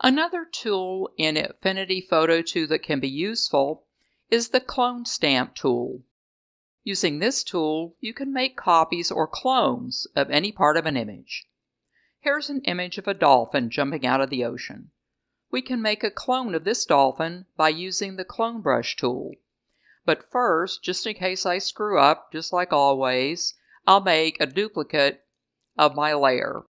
Another tool in Affinity Photo 2 that can be useful is the Clone Stamp tool. Using this tool, you can make copies or clones of any part of an image. Here's an image of a dolphin jumping out of the ocean. We can make a clone of this dolphin by using the Clone Brush tool. But first, just in case I screw up, just like always, I'll make a duplicate of my layer.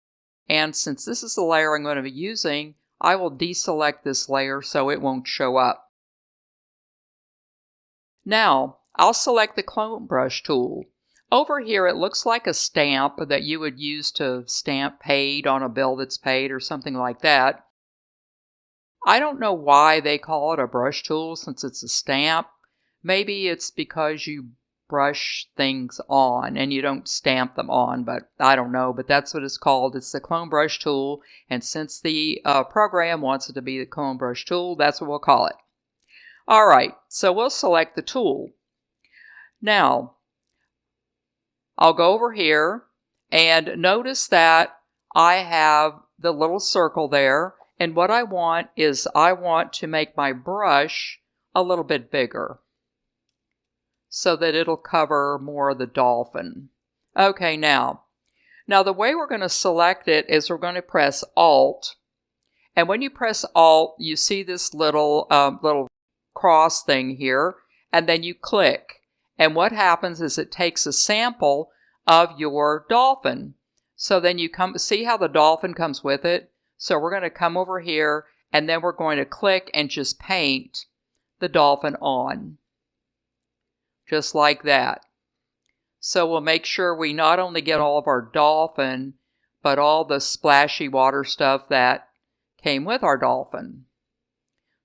And since this is the layer I'm going to be using, I will deselect this layer so it won't show up. Now, I'll select the Clone Brush tool. Over here it looks like a stamp that you would use to stamp paid on a bill that's paid or something like that. I don't know why they call it a brush tool since it's a stamp. Maybe it's because you brush things on and you don't stamp them on, but I don't know, but that's what it's called. It's the Clone Brush tool, and since the program wants it to be the Clone Brush tool, that's what we'll call it. Alright, so we'll select the tool. Now, I'll go over here and notice that I have the little circle there, and what I want is I want to make my brush a little bit bigger so that it'll cover more of the dolphin. Okay, now the way we're going to select it is we're going to press Alt, and when you press Alt, you see this little cross thing here, and then you click. And what happens is it takes a sample of your dolphin. So then you see how the dolphin comes with it? So we're going to come over here, and then we're going to click and just paint the dolphin on. Just like that. So we'll make sure we not only get all of our dolphin, but all the splashy water stuff that came with our dolphin,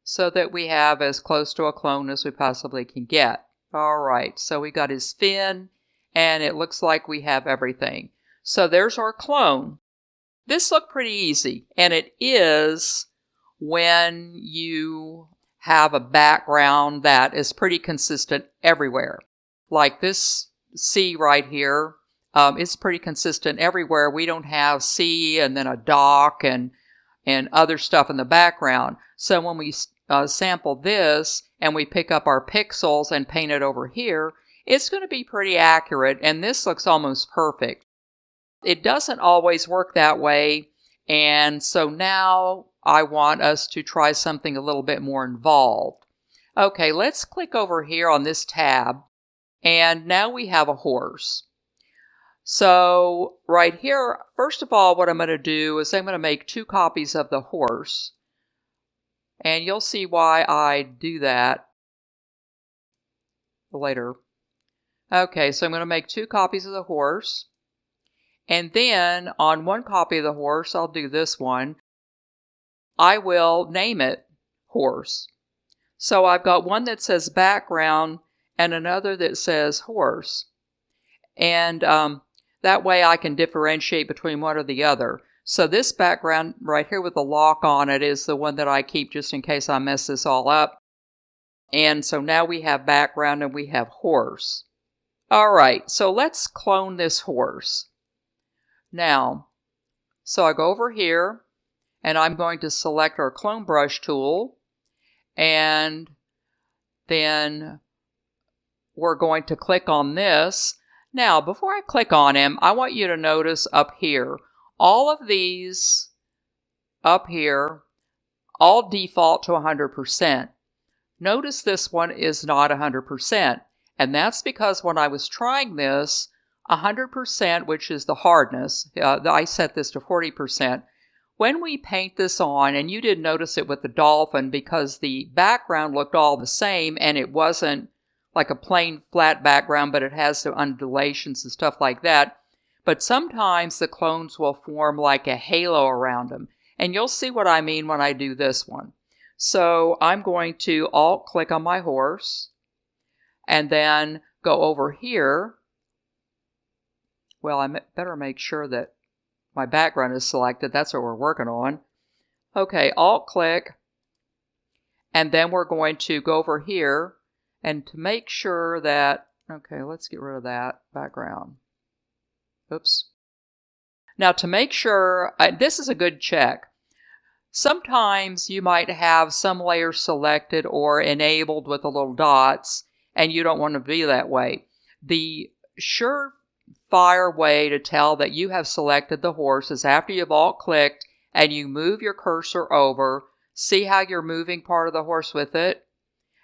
so that we have as close to a clone as we possibly can get. Alright, so we got his fin, and it looks like we have everything. So there's our clone. This looked pretty easy, and it is when you have a background that is pretty consistent everywhere. Like this sea right here, it's pretty consistent everywhere. We don't have sea and then a dock and other stuff in the background. So when we sample this and we pick up our pixels and paint it over here, it's going to be pretty accurate, and this looks almost perfect. It doesn't always work that way, and so now I want us to try something a little bit more involved. Okay, let's click over here on this tab, and now we have a horse. So right here, first of all, what I'm going to do is I'm going to make 2 copies of the horse. And you'll see why I do that later. Okay, so I'm going to make 2 copies of the horse. And then on one copy of the horse, I'll do this one. I will name it horse. So I've got one that says background and another that says horse. And that way I can differentiate between one or the other. So this background right here with the lock on it is the one that I keep just in case I mess this all up. And so now we have background and we have horse. Alright, so let's clone this horse. Now, so I go over here and I'm going to select our Clone Brush tool, and then we're going to click on this. Now, before I click on him, I want you to notice up here, all of these up here all default to 100%. Notice this one is not 100%, and that's because when I was trying this, 100%, which is the hardness, I set this to 40%. When we paint this on, and you did notice it with the dolphin because the background looked all the same and it wasn't like a plain flat background, but it has the undulations and stuff like that. But sometimes the clones will form like a halo around them. And you'll see what I mean when I do this one. So I'm going to Alt-click on my horse and then go over here. Well, I better make sure that my background is selected. That's what we're working on. Okay, Alt-click. And then we're going to go over here and to make sure that, okay, let's get rid of that background. Oops. Now to make sure, this is a good check. Sometimes you might have some layers selected or enabled with the little dots, and you don't want to be that way. The surefire way to tell that you have selected the horse is after you've alt clicked and you move your cursor over. See how you're moving part of the horse with it?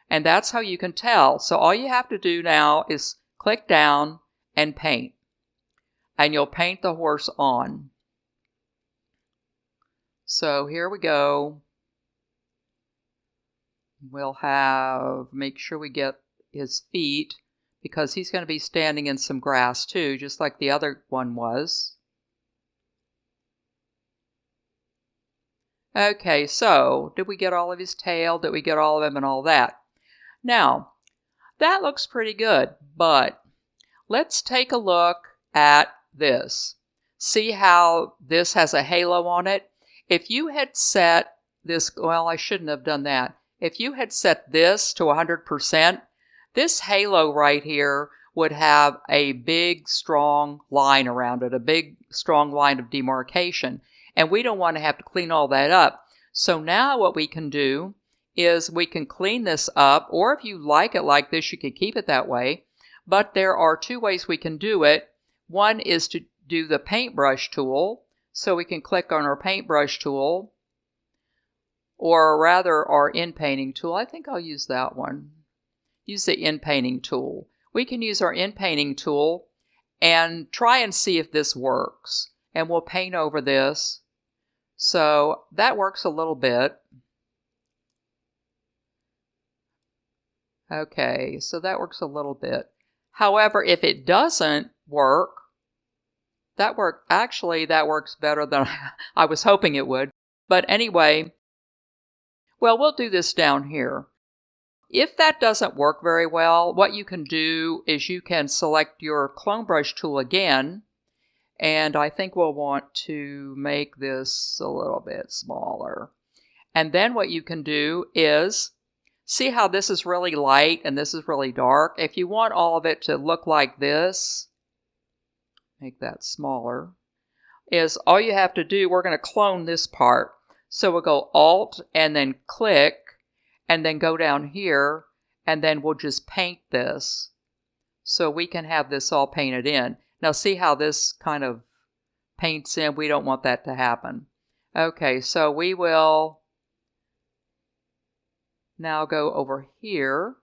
And that's how you can tell. So all you have to do now is click down and paint. And you'll paint the horse on. So here we go. We'll make sure we get his feet, because he's going to be standing in some grass too, just like the other one was. Okay, so did we get all of his tail? Did we get all of him and all that? Now, that looks pretty good, but let's take a look at this. See how this has a halo on it? If you had set this, well, I shouldn't have done that. If you had set this to 100%, this halo right here would have a big, strong line around it, a big, strong line of demarcation. And we don't want to have to clean all that up. So now what we can do is we can clean this up, or if you like it like this, you can keep it that way. But there are two ways we can do it. One is to do the paintbrush tool. So we can click on our paintbrush tool, or rather our in-painting tool. I think I'll use that one. Use the in-painting tool. We can use our in-painting tool and try and see if this works. And we'll paint over this. So that works a little bit. Okay, so that works a little bit. However, if it doesn't work, that works better than I was hoping it would. But anyway, well, we'll do this down here. If that doesn't work very well, what you can do is you can select your clone brush tool again. And I think we'll want to make this a little bit smaller. And then what you can do is, see how this is really light and this is really dark? If you want all of it to look like this, make that smaller, is all you have to do, we're going to clone this part. So we'll go Alt and then click, and then go down here, and then we'll just paint this. So we can have this all painted in. Now see how this kind of paints in? We don't want that to happen. Okay, so we will now go over here,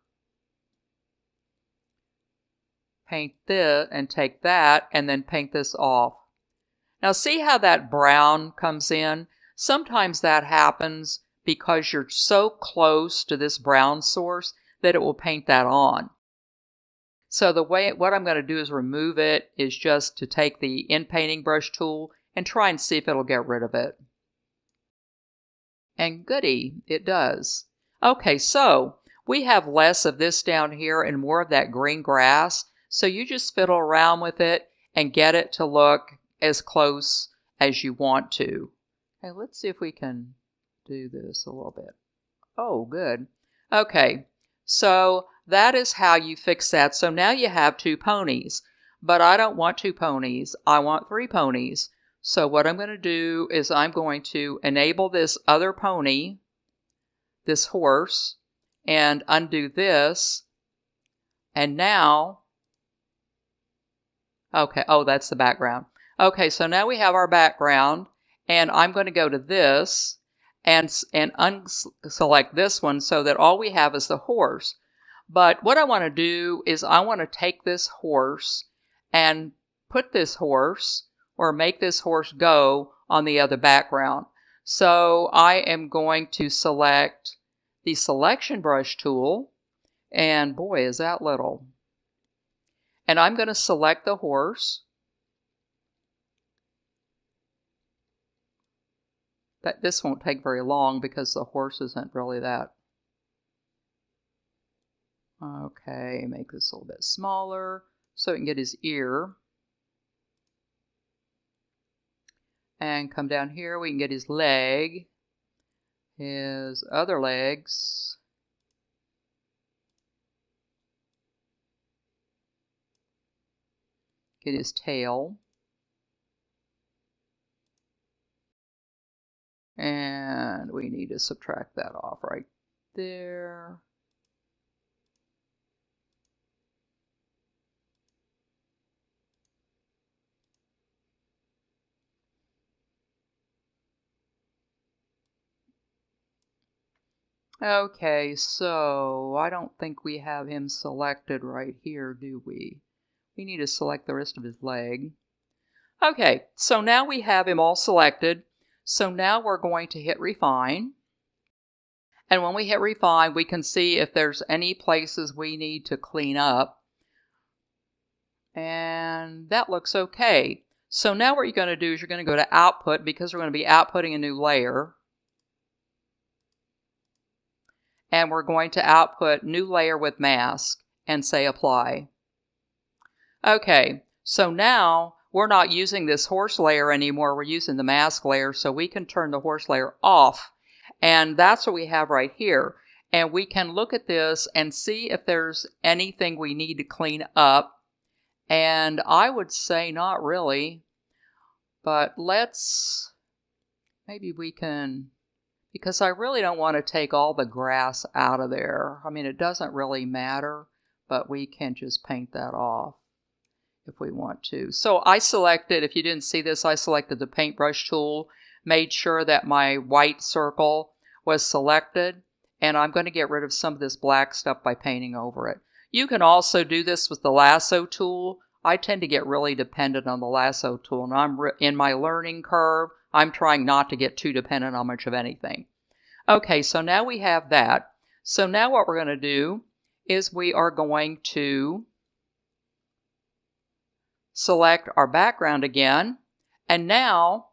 paint this, and take that, and then paint this off. Now see how that brown comes in? Sometimes that happens because you're so close to this brown source that it will paint that on. So what I'm going to do is remove it, is just to take the in-painting brush tool and try and see if it'll get rid of it. And goody, it does. Okay, so we have less of this down here and more of that green grass. So you just fiddle around with it and get it to look as close as you want to. Okay, let's see if we can do this a little bit. Oh, good. Okay, so that is how you fix that. So now you have 2 ponies, but I don't want 2 ponies. I want 3 ponies. So what I'm going to do is I'm going to enable this other pony, this horse, and undo this. And now, okay, oh, that's the background. Okay, so now we have our background, and I'm going to go to this and unselect this one so that all we have is the horse. But what I want to do is I want to take this horse and put this horse, or make this horse go on the other background. So I am going to select the selection brush tool, and boy, is that little. And I'm going to select the horse. This won't take very long because the horse isn't really that. Okay, make this a little bit smaller so we can get his ear. And come down here, we can get his leg, his other legs, get his tail, And we need to subtract that off right there. Okay, so I don't think we have him selected right here, do we? We need to select the rest of his leg. Okay, so now we have him all selected. So now we're going to hit refine. And when we hit refine, we can see if there's any places we need to clean up. And that looks okay. So now what you're going to do is you're going to go to output, because we're going to be outputting a new layer. And we're going to output new layer with mask and say apply. Okay, so now we're not using this horse layer anymore. We're using the mask layer, so we can turn the horse layer off. And that's what we have right here. And we can look at this and see if there's anything we need to clean up. And I would say not really, but maybe we can, because I really don't want to take all the grass out of there. I mean, it doesn't really matter, but we can just paint that off if we want to. So I selected, if you didn't see this, I selected the paintbrush tool, made sure that my white circle was selected, and I'm going to get rid of some of this black stuff by painting over it. You can also do this with the lasso tool. I tend to get really dependent on the lasso tool, and I'm in my learning curve. I'm trying not to get too dependent on much of anything. Okay, so now we have that. So now what we're going to do is we are going to select our background again, and now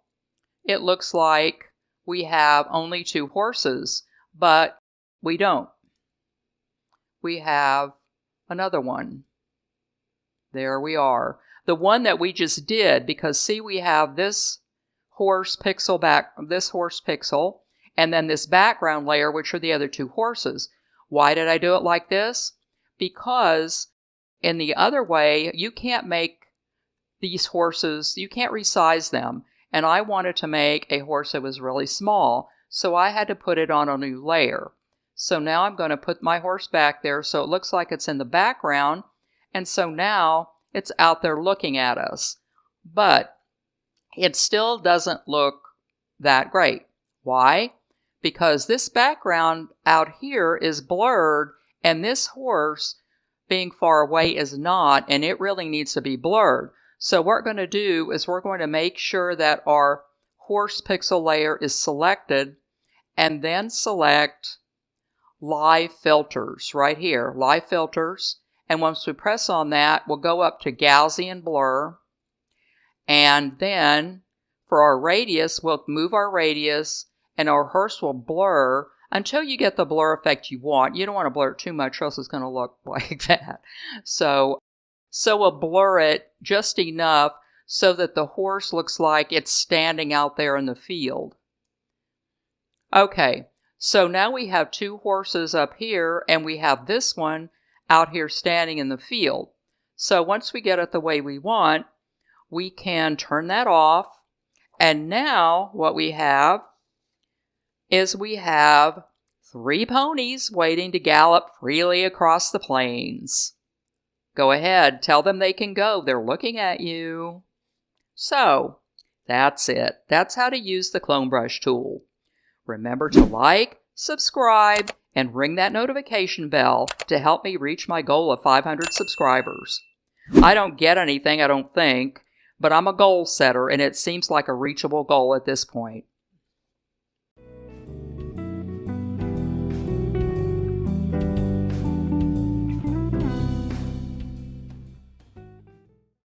it looks like we have only 2 horses, but we don't. We have another one. There we are. The one that we just did, because see, we have this horse pixel and then this background layer, which are the other 2 horses. Why did I do it like this? Because in the other way, you can't make these horses, you can't resize them. And I wanted to make a horse that was really small, so I had to put it on a new layer. So now I'm going to put my horse back there so it looks like it's in the background, and so now it's out there looking at us. But it still doesn't look that great. Why? Because this background out here is blurred, and this horse being far away is not, and it really needs to be blurred. So what we're going to do is we're going to make sure that our horse pixel layer is selected, and then select live filters right here, live filters. And once we press on that, we'll go up to Gaussian blur. And then for our radius, we'll move our radius, and our horse will blur until you get the blur effect you want. You don't want to blur it too much, or else it's going to look like that. So we'll blur it just enough so that the horse looks like it's standing out there in the field. Okay, so now we have 2 horses up here, and we have this one out here standing in the field. So once we get it the way we want, we can turn that off. And now what we have is we have 3 ponies waiting to gallop freely across the plains. Go ahead, tell them they can go. They're looking at you. So, that's it. That's how to use the clone brush tool. Remember to like, subscribe, and ring that notification bell to help me reach my goal of 500 subscribers. I don't get anything, I don't think, but I'm a goal setter, and it seems like a reachable goal at this point.